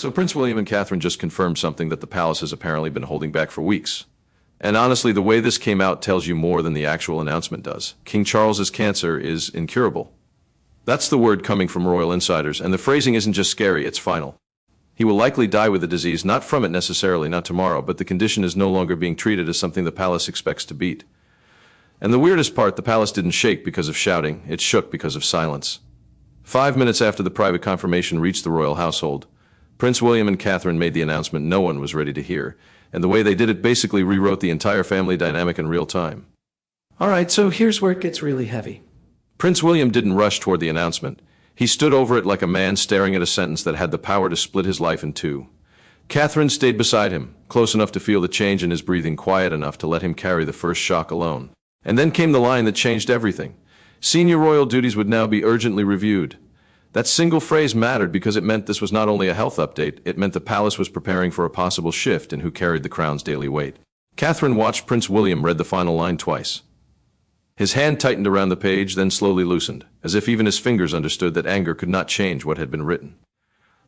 So Prince William and Catherine just confirmed something that the palace has apparently been holding back for weeks. And honestly, the way this came out tells you more than the actual announcement does. King Charles's cancer is incurable. That's the word coming from royal insiders, and the phrasing isn't just scary, it's final. He will likely die with the disease, not from it necessarily, not tomorrow, but the condition is no longer being treated as something the palace expects to beat. And the weirdest part, the palace didn't shake because of shouting, it shook because of silence. 5 minutes after the private confirmation reached the royal household, Prince William and Catherine made the announcement no one was ready to hear, and the way they did it basically rewrote the entire family dynamic in real time. All right, so here's where it gets really heavy. Prince William didn't rush toward the announcement. He stood over it like a man staring at a sentence that had the power to split his life in two. Catherine stayed beside him, close enough to feel the change in his breathing, quiet enough to let him carry the first shock alone. And then came the line that changed everything. Senior royal duties would now be urgently reviewed. That single phrase mattered because it meant this was not only a health update, it meant the palace was preparing for a possible shift in who carried the crown's daily weight. Catherine watched Prince William read the final line twice. His hand tightened around the page, then slowly loosened, as if even his fingers understood that anger could not change what had been written.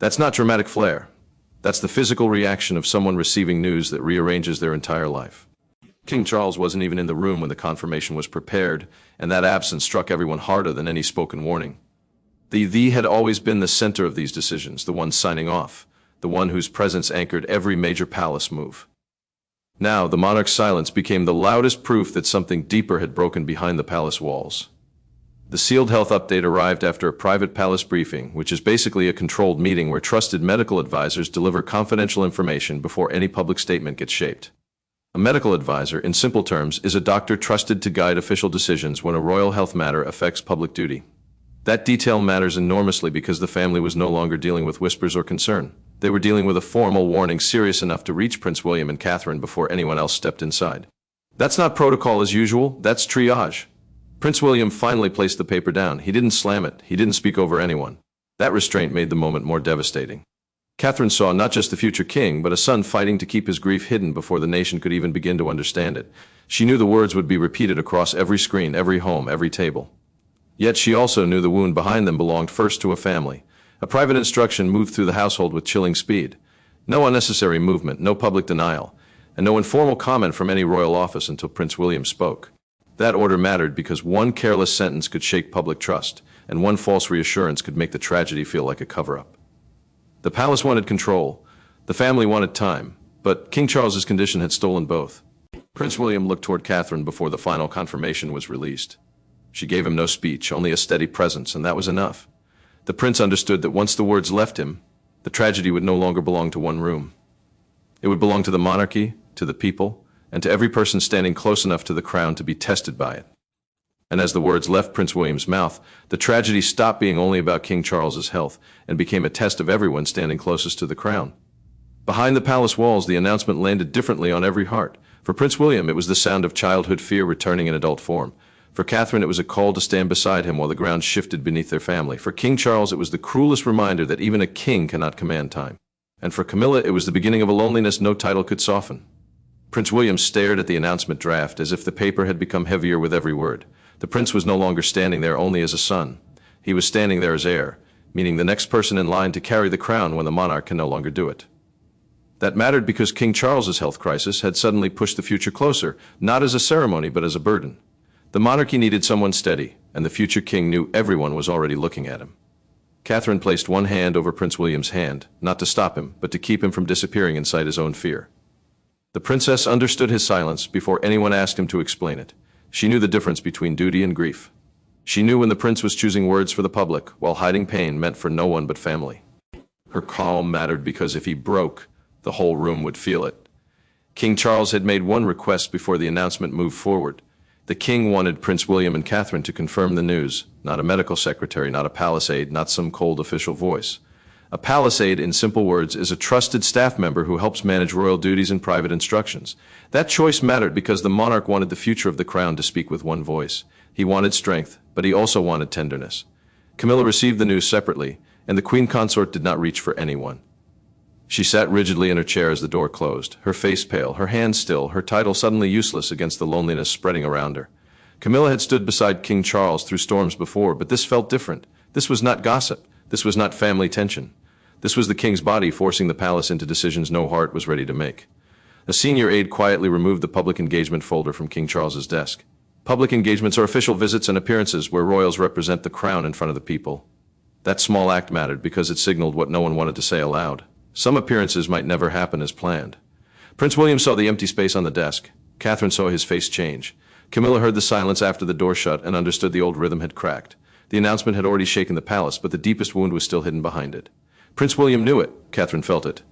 That's not dramatic flair. That's the physical reaction of someone receiving news that rearranges their entire life. King Charles wasn't even in the room when the confirmation was prepared, and that absence struck everyone harder than any spoken warning. The had always been the center of these decisions, the one signing off, the one whose presence anchored every major palace move. Now, the monarch's silence became the loudest proof that something deeper had broken behind the palace walls. The sealed health update arrived after a private palace briefing, which is basically a controlled meeting where trusted medical advisors deliver confidential information before any public statement gets shaped. A medical advisor, in simple terms, is a doctor trusted to guide official decisions when a royal health matter affects public duty. That detail matters enormously because the family was no longer dealing with whispers or concern. They were dealing with a formal warning serious enough to reach Prince William and Catherine before anyone else stepped inside. That's not protocol as usual, that's triage. Prince William finally placed the paper down. He didn't slam it, he didn't speak over anyone. That restraint made the moment more devastating. Catherine saw not just the future king, but a son fighting to keep his grief hidden before the nation could even begin to understand it. She knew the words would be repeated across every screen, every home, every table. Yet she also knew the wound behind them belonged first to a family. A private instruction moved through the household with chilling speed. No unnecessary movement, no public denial, and no informal comment from any royal office until Prince William spoke. That order mattered because one careless sentence could shake public trust, and one false reassurance could make the tragedy feel like a cover-up. The palace wanted control, the family wanted time, but King Charles's condition had stolen both. Prince William looked toward Catherine before the final confirmation was released. She gave him no speech, only a steady presence, and that was enough. The prince understood that once the words left him, the tragedy would no longer belong to one room. It would belong to the monarchy, to the people, and to every person standing close enough to the crown to be tested by it. And as the words left Prince William's mouth, the tragedy stopped being only about King Charles's health and became a test of everyone standing closest to the crown. Behind the palace walls, the announcement landed differently on every heart. For Prince William, it was the sound of childhood fear returning in adult form. For Catherine, it was a call to stand beside him while the ground shifted beneath their family. For King Charles, it was the cruelest reminder that even a king cannot command time. And for Camilla, it was the beginning of a loneliness no title could soften. Prince William stared at the announcement draft as if the paper had become heavier with every word. The prince was no longer standing there only as a son. He was standing there as heir, meaning the next person in line to carry the crown when the monarch can no longer do it. That mattered because King Charles's health crisis had suddenly pushed the future closer, not as a ceremony but as a burden. The monarchy needed someone steady, and the future king knew everyone was already looking at him. Catherine placed one hand over Prince William's hand, not to stop him, but to keep him from disappearing inside his own fear. The princess understood his silence before anyone asked him to explain it. She knew the difference between duty and grief. She knew when the prince was choosing words for the public, while hiding pain meant for no one but family. Her calm mattered because if he broke, the whole room would feel it. King Charles had made one request before the announcement moved forward. The king wanted Prince William and Catherine to confirm the news, not a medical secretary, not a palace aide, not some cold official voice. A palace aide, in simple words, is a trusted staff member who helps manage royal duties and private instructions. That choice mattered because the monarch wanted the future of the crown to speak with one voice. He wanted strength, but he also wanted tenderness. Camilla received the news separately, and the queen consort did not reach for anyone. She sat rigidly in her chair as the door closed, her face pale, her hands still, her title suddenly useless against the loneliness spreading around her. Camilla had stood beside King Charles through storms before, but this felt different. This was not gossip. This was not family tension. This was the king's body forcing the palace into decisions no heart was ready to make. A senior aide quietly removed the public engagement folder from King Charles's desk. Public engagements are official visits and appearances where royals represent the crown in front of the people. That small act mattered because it signaled what no one wanted to say aloud. Some appearances might never happen as planned. Prince William saw the empty space on the desk. Catherine saw his face change. Camilla heard the silence after the door shut and understood the old rhythm had cracked. The announcement had already shaken the palace, but the deepest wound was still hidden behind it. Prince William knew it. Catherine felt it.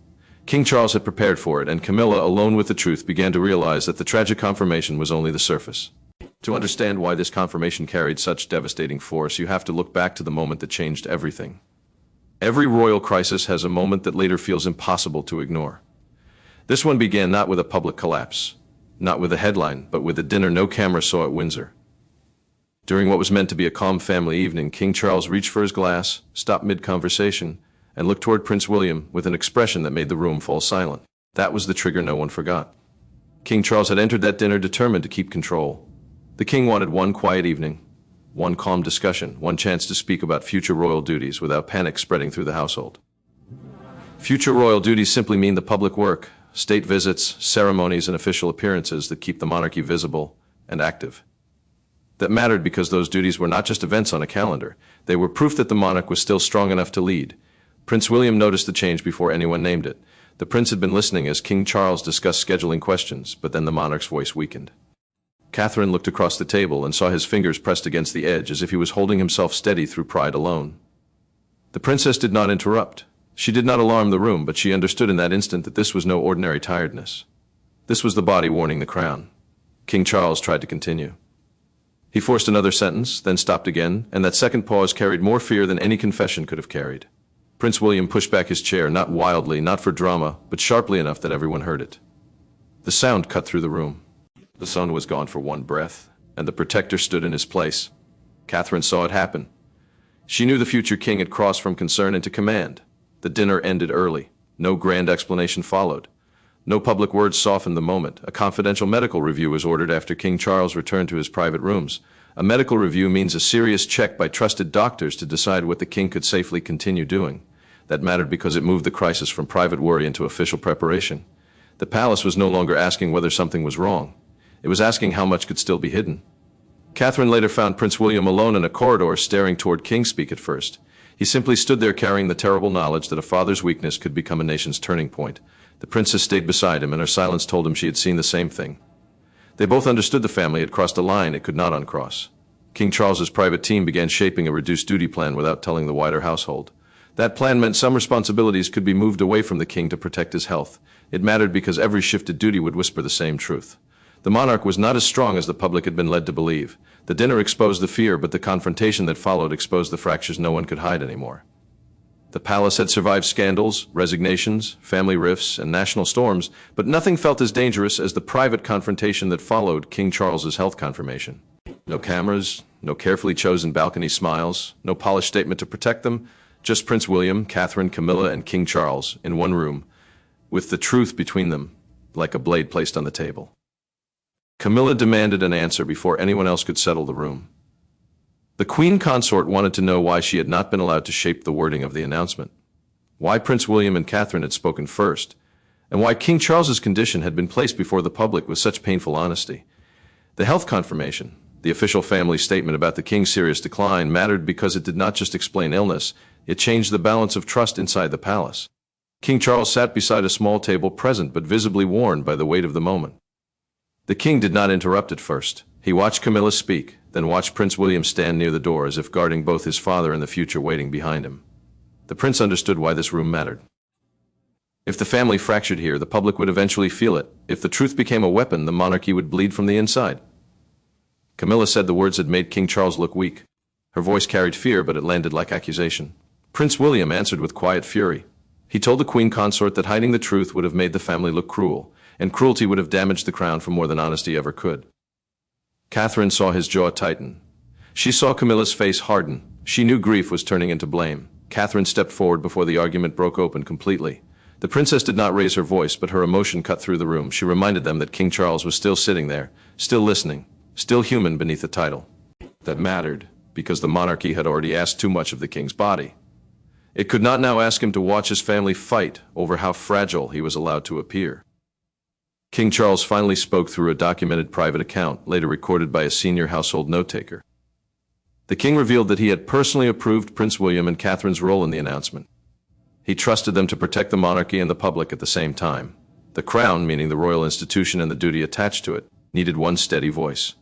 King Charles had prepared for it, and Camilla, alone with the truth, began to realize that the tragic confirmation was only the surface. To understand why this confirmation carried such devastating force, you have to look back to the moment that changed everything. Every royal crisis has a moment that later feels impossible to ignore. This one began not with a public collapse, not with a headline, but with a dinner no camera saw at Windsor. During what was meant to be a calm family evening, King Charles reached for his glass, stopped mid-conversation, and looked toward Prince William with an expression that made the room fall silent. That was the trigger no one forgot. King Charles had entered that dinner determined to keep control. The king wanted one quiet evening, one calm discussion, one chance to speak about future royal duties without panic spreading through the household. Future royal duties simply mean the public work, state visits, ceremonies, and official appearances that keep the monarchy visible and active. That mattered because those duties were not just events on a calendar. They were proof that the monarch was still strong enough to lead. Prince William noticed the change before anyone named it. The prince had been listening as King Charles discussed scheduling questions, but then the monarch's voice weakened. Catherine looked across the table and saw his fingers pressed against the edge as if he was holding himself steady through pride alone. The princess did not interrupt. She did not alarm the room, but she understood in that instant that this was no ordinary tiredness. This was the body warning the crown. King Charles tried to continue. He forced another sentence, then stopped again, and that second pause carried more fear than any confession could have carried. Prince William pushed back his chair, not wildly, not for drama, but sharply enough that everyone heard it. The sound cut through the room. The sun was gone for one breath, and the protector stood in his place. Catherine saw it happen. She knew the future king had crossed from concern into command. The dinner ended early. No grand explanation followed. No public words softened the moment. A confidential medical review was ordered after King Charles returned to his private rooms. A medical review means a serious check by trusted doctors to decide what the king could safely continue doing. That mattered because it moved the crisis from private worry into official preparation. The palace was no longer asking whether something was wrong. It was asking how much could still be hidden. Catherine later found Prince William alone in a corridor, staring toward Kingspeak at first. He simply stood there carrying the terrible knowledge that a father's weakness could become a nation's turning point. The princess stayed beside him, and her silence told him she had seen the same thing. They both understood the family had crossed a line it could not uncross. King Charles's private team began shaping a reduced duty plan without telling the wider household. That plan meant some responsibilities could be moved away from the king to protect his health. It mattered because every shifted duty would whisper the same truth. The monarch was not as strong as the public had been led to believe. The dinner exposed the fear, but the confrontation that followed exposed the fractures no one could hide anymore. The palace had survived scandals, resignations, family rifts, and national storms, but nothing felt as dangerous as the private confrontation that followed King Charles's health confirmation. No cameras, no carefully chosen balcony smiles, no polished statement to protect them, just Prince William, Catherine, Camilla, and King Charles in one room, with the truth between them, like a blade placed on the table. Camilla demanded an answer before anyone else could settle the room. The Queen Consort wanted to know why she had not been allowed to shape the wording of the announcement, why Prince William and Catherine had spoken first, and why King Charles's condition had been placed before the public with such painful honesty. The health confirmation, the official family statement about the king's serious decline, mattered because it did not just explain illness, it changed the balance of trust inside the palace. King Charles sat beside a small table, present but visibly worn by the weight of the moment. The king did not interrupt at first. He watched Camilla speak, then watched Prince William stand near the door as if guarding both his father and the future waiting behind him. The prince understood why this room mattered. If the family fractured here, the public would eventually feel it. If the truth became a weapon, the monarchy would bleed from the inside. Camilla said the words had made King Charles look weak. Her voice carried fear, but it landed like accusation. Prince William answered with quiet fury. He told the Queen Consort that hiding the truth would have made the family look cruel, and cruelty would have damaged the crown for more than honesty ever could. Catherine saw his jaw tighten. She saw Camilla's face harden. She knew grief was turning into blame. Catherine stepped forward before the argument broke open completely. The princess did not raise her voice, but her emotion cut through the room. She reminded them that King Charles was still sitting there, still listening, still human beneath the title. That mattered, because the monarchy had already asked too much of the king's body. It could not now ask him to watch his family fight over how fragile he was allowed to appear. King Charles finally spoke through a documented private account, later recorded by a senior household note-taker. The king revealed that he had personally approved Prince William and Catherine's role in the announcement. He trusted them to protect the monarchy and the public at the same time. The crown, meaning the royal institution and the duty attached to it, needed one steady voice.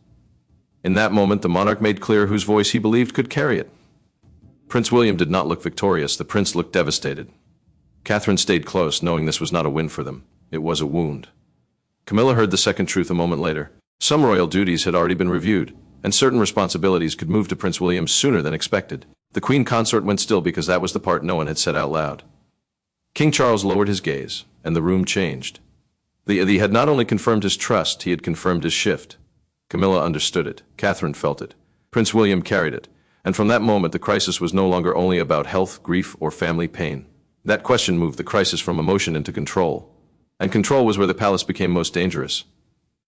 In that moment, the monarch made clear whose voice he believed could carry it. Prince William did not look victorious. The prince looked devastated. Catherine stayed close, knowing this was not a win for them. It was a wound. Camilla heard the second truth a moment later. Some royal duties had already been reviewed, and certain responsibilities could move to Prince William sooner than expected. The queen consort went still because that was the part no one had said out loud. King Charles lowered his gaze, and the room changed. He had not only confirmed his trust, he had confirmed his shift. Camilla understood it. Catherine felt it. Prince William carried it. And from that moment, the crisis was no longer only about health, grief, or family pain. That question moved the crisis from emotion into control. And control was where the palace became most dangerous.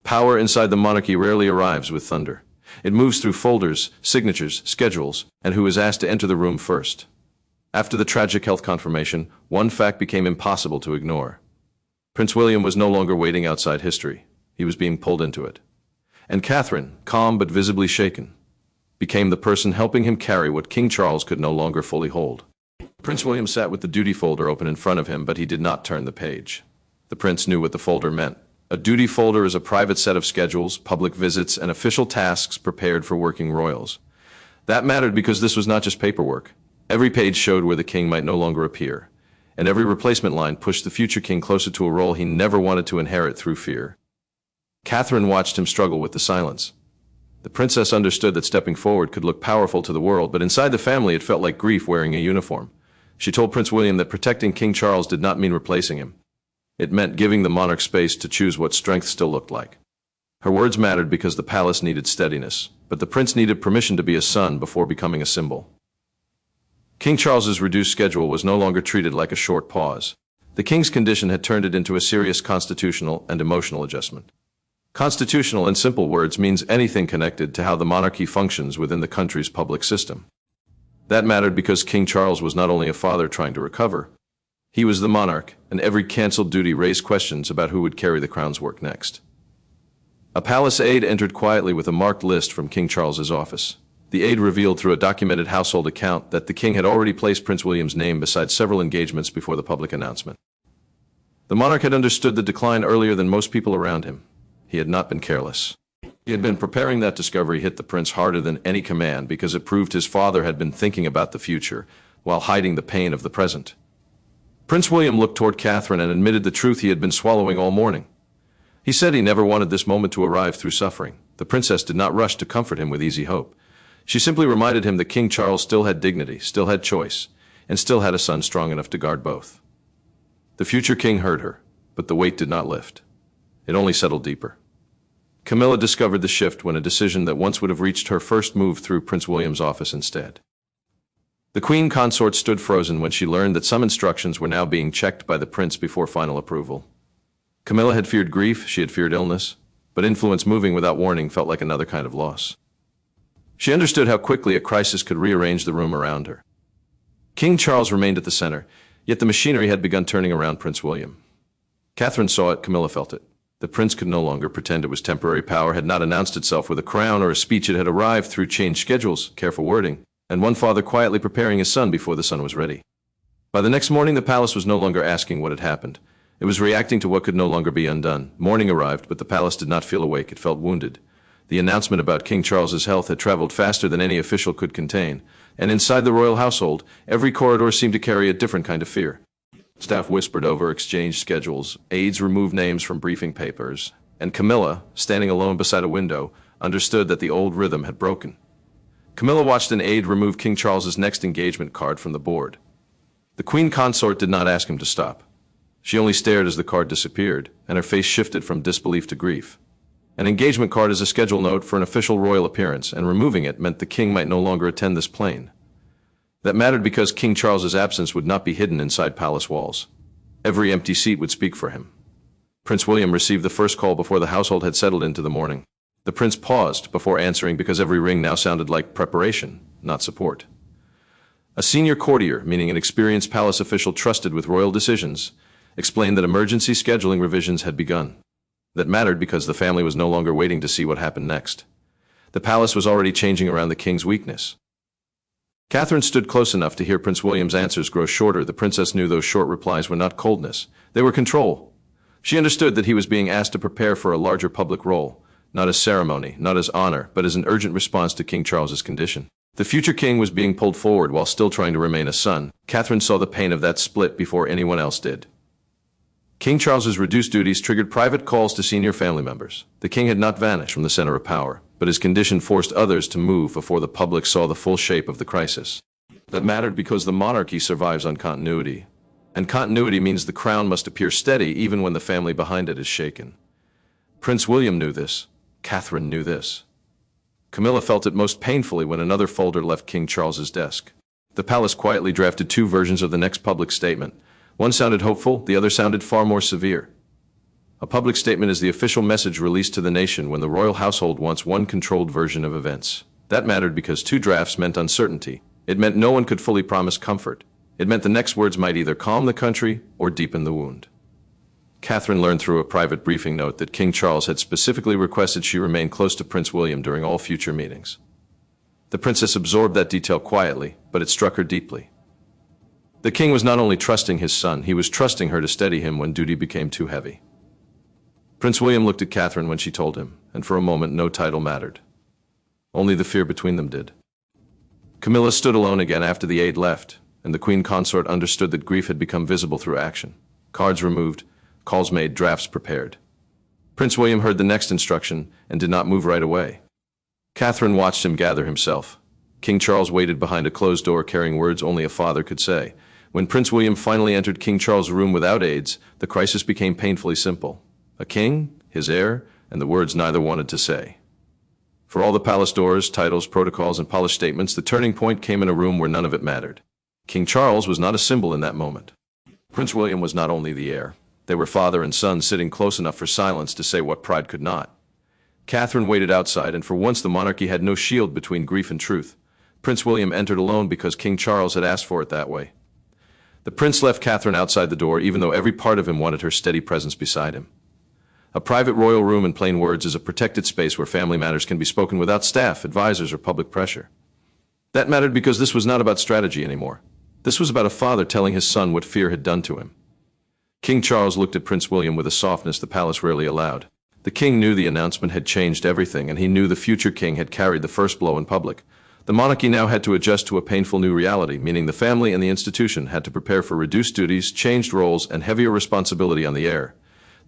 Power inside the monarchy rarely arrives with thunder. It moves through folders, signatures, schedules, and who is asked to enter the room first. After the tragic health confirmation, one fact became impossible to ignore. Prince William was no longer waiting outside history. He was being pulled into it. And Catherine, calm but visibly shaken, became the person helping him carry what King Charles could no longer fully hold. Prince William sat with the duty folder open in front of him, but he did not turn the page. The prince knew what the folder meant. A duty folder is a private set of schedules, public visits, and official tasks prepared for working royals. That mattered because this was not just paperwork. Every page showed where the king might no longer appear, and every replacement line pushed the future king closer to a role he never wanted to inherit through fear. Catherine watched him struggle with the silence. The princess understood that stepping forward could look powerful to the world, but inside the family it felt like grief wearing a uniform. She told Prince William that protecting King Charles did not mean replacing him. It meant giving the monarch space to choose what strength still looked like. Her words mattered because the palace needed steadiness, but the prince needed permission to be a son before becoming a symbol. King Charles's reduced schedule was no longer treated like a short pause. The king's condition had turned it into a serious constitutional and emotional adjustment. Constitutional, in simple words, means anything connected to how the monarchy functions within the country's public system. That mattered because King Charles was not only a father trying to recover, he was the monarch, and every cancelled duty raised questions about who would carry the crown's work next. A palace aide entered quietly with a marked list from King Charles's office. The aide revealed through a documented household account that the king had already placed Prince William's name beside several engagements before the public announcement. The monarch had understood the decline earlier than most people around him. He had not been careless. He had been preparing. That discovery hit the prince harder than any command because it proved his father had been thinking about the future while hiding the pain of the present. Prince William looked toward Catherine and admitted the truth he had been swallowing all morning. He said he never wanted this moment to arrive through suffering. The princess did not rush to comfort him with easy hope. She simply reminded him that King Charles still had dignity, still had choice, and still had a son strong enough to guard both. The future king heard her, but the weight did not lift. It only settled deeper. Camilla discovered the shift when a decision that once would have reached her first moved through Prince William's office instead. The queen consort stood frozen when she learned that some instructions were now being checked by the prince before final approval. Camilla had feared grief, she had feared illness, but influence moving without warning felt like another kind of loss. She understood how quickly a crisis could rearrange the room around her. King Charles remained at the center, yet the machinery had begun turning around Prince William. Catherine saw it, Camilla felt it. The prince could no longer pretend it was temporary. Power had not announced itself with a crown or a speech. It had arrived through changed schedules, careful wording, and one father quietly preparing his son before the son was ready. By the next morning, the palace was no longer asking what had happened. It was reacting to what could no longer be undone. Morning arrived, but the palace did not feel awake. It felt wounded. The announcement about King Charles's health had traveled faster than any official could contain, and inside the royal household, every corridor seemed to carry a different kind of fear. Staff whispered over exchanged schedules, aides removed names from briefing papers, and Camilla, standing alone beside a window, understood that the old rhythm had broken. Camilla watched an aide remove King Charles's next engagement card from the board. The queen consort did not ask him to stop. She only stared as the card disappeared, and her face shifted from disbelief to grief. An engagement card is a schedule note for an official royal appearance, and removing it meant the king might no longer attend this plane. That mattered because King Charles's absence would not be hidden inside palace walls. Every empty seat would speak for him. Prince William received the first call before the household had settled into the morning. The prince paused before answering because every ring now sounded like preparation, not support. A senior courtier, meaning an experienced palace official trusted with royal decisions, explained that emergency scheduling revisions had begun. That mattered because the family was no longer waiting to see what happened next. The palace was already changing around the king's weakness. Catherine stood close enough to hear Prince William's answers grow shorter. The princess knew those short replies were not coldness. They were control. She understood that he was being asked to prepare for a larger public role, not as ceremony, not as honor, but as an urgent response to King Charles's condition. The future king was being pulled forward while still trying to remain a son. Catherine saw the pain of that split before anyone else did. King Charles's reduced duties triggered private calls to senior family members. The king had not vanished from the center of power, but his condition forced others to move before the public saw the full shape of the crisis. That mattered because the monarchy survives on continuity. And continuity means the crown must appear steady even when the family behind it is shaken. Prince William knew this. Catherine knew this. Camilla felt it most painfully when another folder left King Charles's desk. The palace quietly drafted two versions of the next public statement. One sounded hopeful, the other sounded far more severe. A public statement is the official message released to the nation when the royal household wants one controlled version of events. That mattered because two drafts meant uncertainty. It meant no one could fully promise comfort. It meant the next words might either calm the country or deepen the wound. Catherine learned through a private briefing note that King Charles had specifically requested she remain close to Prince William during all future meetings. The princess absorbed that detail quietly, but it struck her deeply. The king was not only trusting his son, he was trusting her to steady him when duty became too heavy. Prince William looked at Catherine when she told him, and for a moment no title mattered. Only the fear between them did. Camilla stood alone again after the aide left, and the queen consort understood that grief had become visible through action. Cards removed, calls made, drafts prepared. Prince William heard the next instruction and did not move right away. Catherine watched him gather himself. King Charles waited behind a closed door carrying words only a father could say. When Prince William finally entered King Charles' room without aides, the crisis became painfully simple. A king, his heir, and the words neither wanted to say. For all the palace doors, titles, protocols, and polished statements, the turning point came in a room where none of it mattered. King Charles was not a symbol in that moment. Prince William was not only the heir. They were father and son sitting close enough for silence to say what pride could not. Catherine waited outside, and for once the monarchy had no shield between grief and truth. Prince William entered alone because King Charles had asked for it that way. The prince left Catherine outside the door, even though every part of him wanted her steady presence beside him. A private royal room, in plain words, is a protected space where family matters can be spoken without staff, advisors, or public pressure. That mattered because this was not about strategy anymore. This was about a father telling his son what fear had done to him. King Charles looked at Prince William with a softness the palace rarely allowed. The king knew the announcement had changed everything, and he knew the future king had carried the first blow in public. The monarchy now had to adjust to a painful new reality, meaning the family and the institution had to prepare for reduced duties, changed roles, and heavier responsibility on the heir.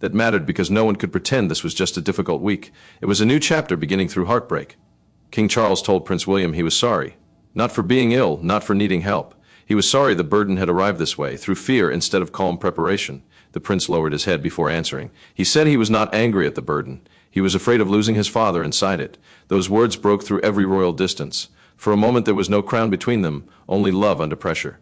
That mattered because no one could pretend this was just a difficult week. It was a new chapter beginning through heartbreak. King Charles told Prince William he was sorry. Not for being ill, not for needing help. He was sorry the burden had arrived this way, through fear instead of calm preparation. The prince lowered his head before answering. He said he was not angry at the burden. He was afraid of losing his father inside it. Those words broke through every royal distance. For a moment there was no crown between them, only love under pressure.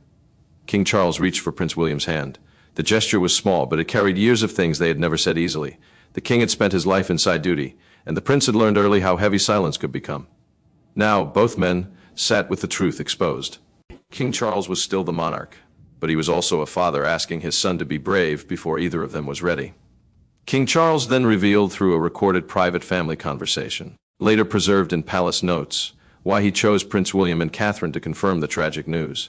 King Charles reached for Prince William's hand. The gesture was small, but it carried years of things they had never said easily. The king had spent his life inside duty, and the prince had learned early how heavy silence could become. Now, both men sat with the truth exposed. King Charles was still the monarch, but he was also a father asking his son to be brave before either of them was ready. King Charles then revealed through a recorded private family conversation, later preserved in palace notes, why he chose Prince William and Catherine to confirm the tragic news.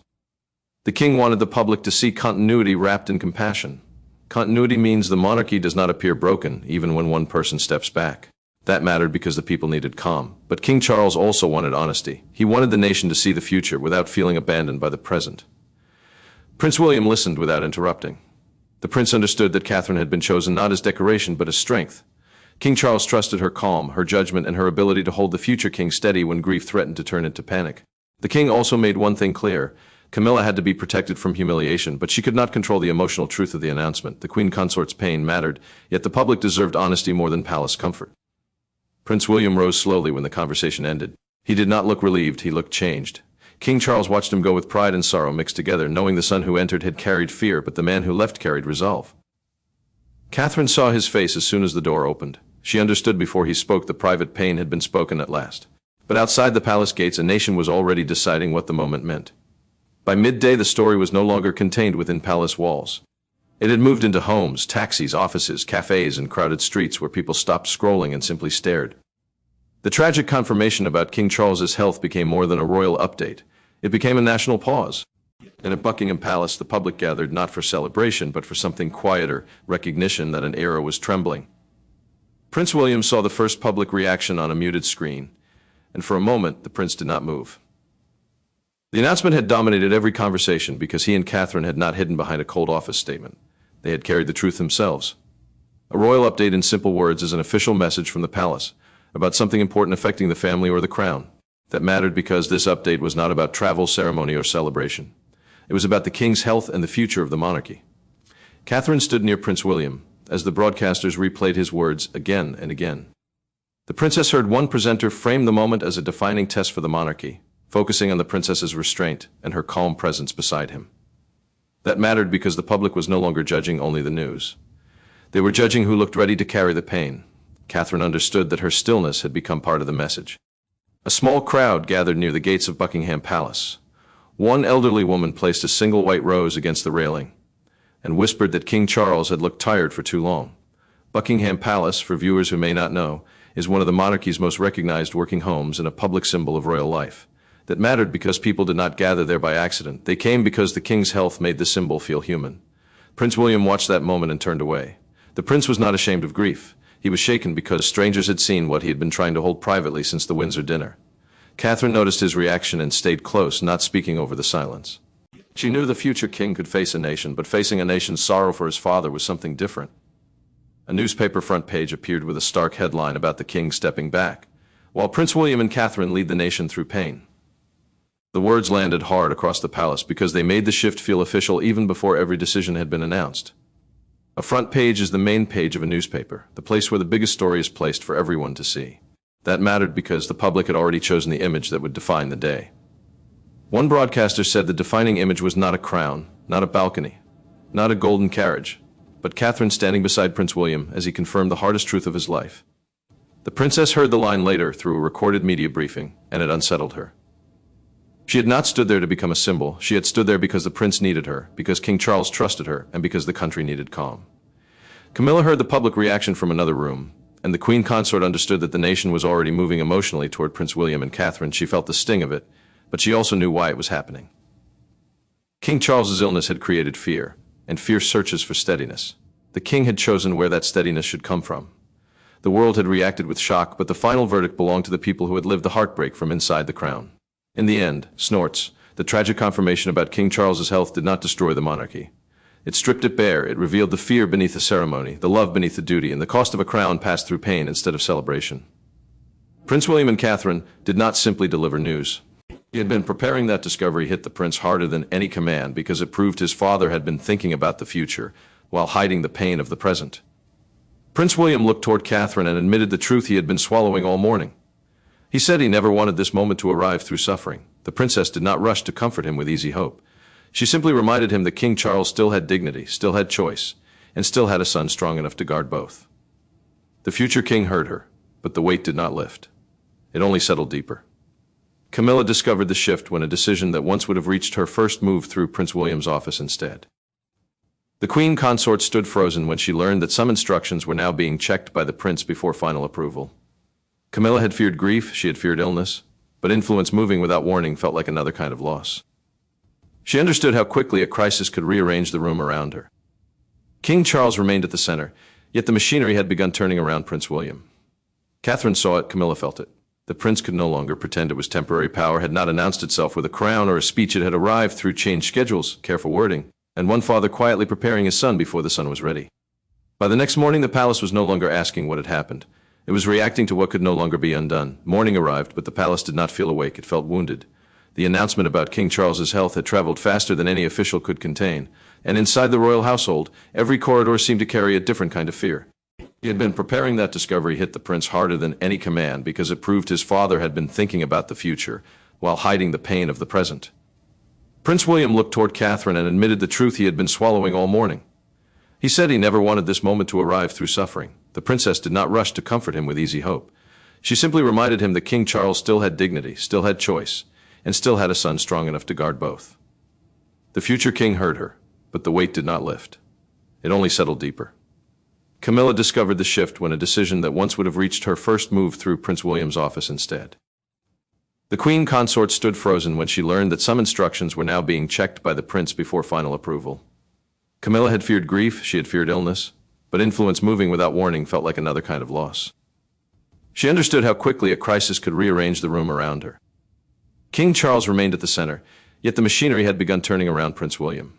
The king wanted the public to see continuity wrapped in compassion. Continuity means the monarchy does not appear broken, even when one person steps back. That mattered because the people needed calm. But King Charles also wanted honesty. He wanted the nation to see the future without feeling abandoned by the present. Prince William listened without interrupting. The prince understood that Catherine had been chosen not as decoration but as strength. King Charles trusted her calm, her judgment, and her ability to hold the future king steady when grief threatened to turn into panic. The king also made one thing clear. Camilla had to be protected from humiliation, but she could not control the emotional truth of the announcement. The queen consort's pain mattered, yet the public deserved honesty more than palace comfort. Prince William rose slowly when the conversation ended. He did not look relieved, he looked changed. King Charles watched him go with pride and sorrow mixed together, knowing the son who entered had carried fear, but the man who left carried resolve. Catherine saw his face as soon as the door opened. She understood before he spoke the private pain had been spoken at last. But outside the palace gates, a nation was already deciding what the moment meant. By midday, the story was no longer contained within palace walls. It had moved into homes, taxis, offices, cafes, and crowded streets where people stopped scrolling and simply stared. The tragic confirmation about King Charles's health became more than a royal update. It became a national pause. And at Buckingham Palace, the public gathered not for celebration, but for something quieter, recognition that an era was trembling. Prince William saw the first public reaction on a muted screen, and for a moment, the prince did not move. The announcement had dominated every conversation because he and Catherine had not hidden behind a cold office statement. They had carried the truth themselves. A royal update in simple words is an official message from the palace about something important affecting the family or the crown. That mattered because this update was not about travel, ceremony, or celebration. It was about the king's health and the future of the monarchy. Catherine stood near Prince William as the broadcasters replayed his words again and again. The princess heard one presenter frame the moment as a defining test for the monarchy, focusing on the princess's restraint and her calm presence beside him. That mattered because the public was no longer judging only the news. They were judging who looked ready to carry the pain. Catherine understood that her stillness had become part of the message. A small crowd gathered near the gates of Buckingham Palace. One elderly woman placed a single white rose against the railing and whispered that King Charles had looked tired for too long. Buckingham Palace, for viewers who may not know, is one of the monarchy's most recognized working homes and a public symbol of royal life. That mattered because people did not gather there by accident. They came because the king's health made the symbol feel human. Prince William watched that moment and turned away. The prince was not ashamed of grief. He was shaken because strangers had seen what he had been trying to hold privately since the Windsor dinner. Catherine noticed his reaction and stayed close, not speaking over the silence. She knew the future king could face a nation, but facing a nation's sorrow for his father was something different. A newspaper front page appeared with a stark headline about the king stepping back, while Prince William and Catherine lead the nation through pain. The words landed hard across the palace because they made the shift feel official even before every decision had been announced. A front page is the main page of a newspaper, the place where the biggest story is placed for everyone to see. That mattered because the public had already chosen the image that would define the day. One broadcaster said the defining image was not a crown, not a balcony, not a golden carriage, but Catherine standing beside Prince William as he confirmed the hardest truth of his life. The princess heard the line later through a recorded media briefing, and it unsettled her. She had not stood there to become a symbol. She had stood there because the prince needed her, because King Charles trusted her, and because the country needed calm. Camilla heard the public reaction from another room, and the Queen Consort understood that the nation was already moving emotionally toward Prince William and Catherine. She felt the sting of it, but she also knew why it was happening. King Charles's illness had created fear, and fear searches for steadiness. The king had chosen where that steadiness should come from. The world had reacted with shock, but the final verdict belonged to the people who had lived the heartbreak from inside the crown. In the end, snorts, the tragic confirmation about King Charles's health did not destroy the monarchy. It stripped it bare. It revealed the fear beneath the ceremony, the love beneath the duty, and the cost of a crown passed through pain instead of celebration. Prince William and Catherine did not simply deliver news. He had been preparing. That discovery hit the prince harder than any command because it proved his father had been thinking about the future while hiding the pain of the present. Prince William looked toward Catherine and admitted the truth he had been swallowing all morning. He said he never wanted this moment to arrive through suffering. The princess did not rush to comfort him with easy hope. She simply reminded him that King Charles still had dignity, still had choice, and still had a son strong enough to guard both. The future king heard her, but the weight did not lift. It only settled deeper. Camilla discovered the shift when a decision that once would have reached her first moved through Prince William's office instead. The Queen Consort stood frozen when she learned that some instructions were now being checked by the prince before final approval. Camilla had feared grief, she had feared illness, but influence moving without warning felt like another kind of loss. She understood how quickly a crisis could rearrange the room around her. King Charles remained at the center, yet the machinery had begun turning around Prince William. Catherine saw it, Camilla felt it. The prince could no longer pretend it was temporary. Power had not announced itself with a crown or a speech. It had arrived through changed schedules, careful wording, and one father quietly preparing his son before the son was ready. By the next morning, the palace was no longer asking what had happened. It was reacting to what could no longer be undone. Morning arrived, but the palace did not feel awake. It felt wounded. The announcement about King Charles's health had traveled faster than any official could contain, and inside the royal household, every corridor seemed to carry a different kind of fear. He had been preparing. That discovery hit the prince harder than any command because it proved his father had been thinking about the future while hiding the pain of the present. Prince William looked toward Catherine and admitted the truth he had been swallowing all morning. He said he never wanted this moment to arrive through suffering. The princess did not rush to comfort him with easy hope. She simply reminded him that King Charles still had dignity, still had choice, and still had a son strong enough to guard both. The future king heard her, but the weight did not lift. It only settled deeper. Camilla discovered the shift when a decision that once would have reached her first moved through Prince William's office instead. The queen consort stood frozen when she learned that some instructions were now being checked by the prince before final approval. Camilla had feared grief, she had feared illness, but influence moving without warning felt like another kind of loss. She understood how quickly a crisis could rearrange the room around her. King Charles remained at the center, yet the machinery had begun turning around Prince William.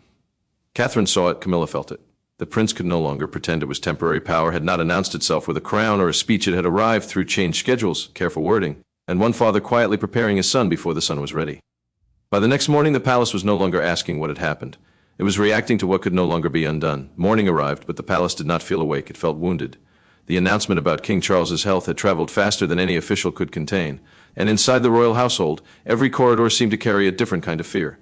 Catherine saw it, Camilla felt it. The prince could no longer pretend it was temporary power, had not announced itself with a crown or a speech. It had arrived through changed schedules, careful wording, and one father quietly preparing his son before the son was ready. By the next morning, the palace was no longer asking what had happened. It was reacting to what could no longer be undone. Morning arrived, but the palace did not feel awake. It felt wounded. The announcement about King Charles's health had traveled faster than any official could contain, and inside the royal household, every corridor seemed to carry a different kind of fear.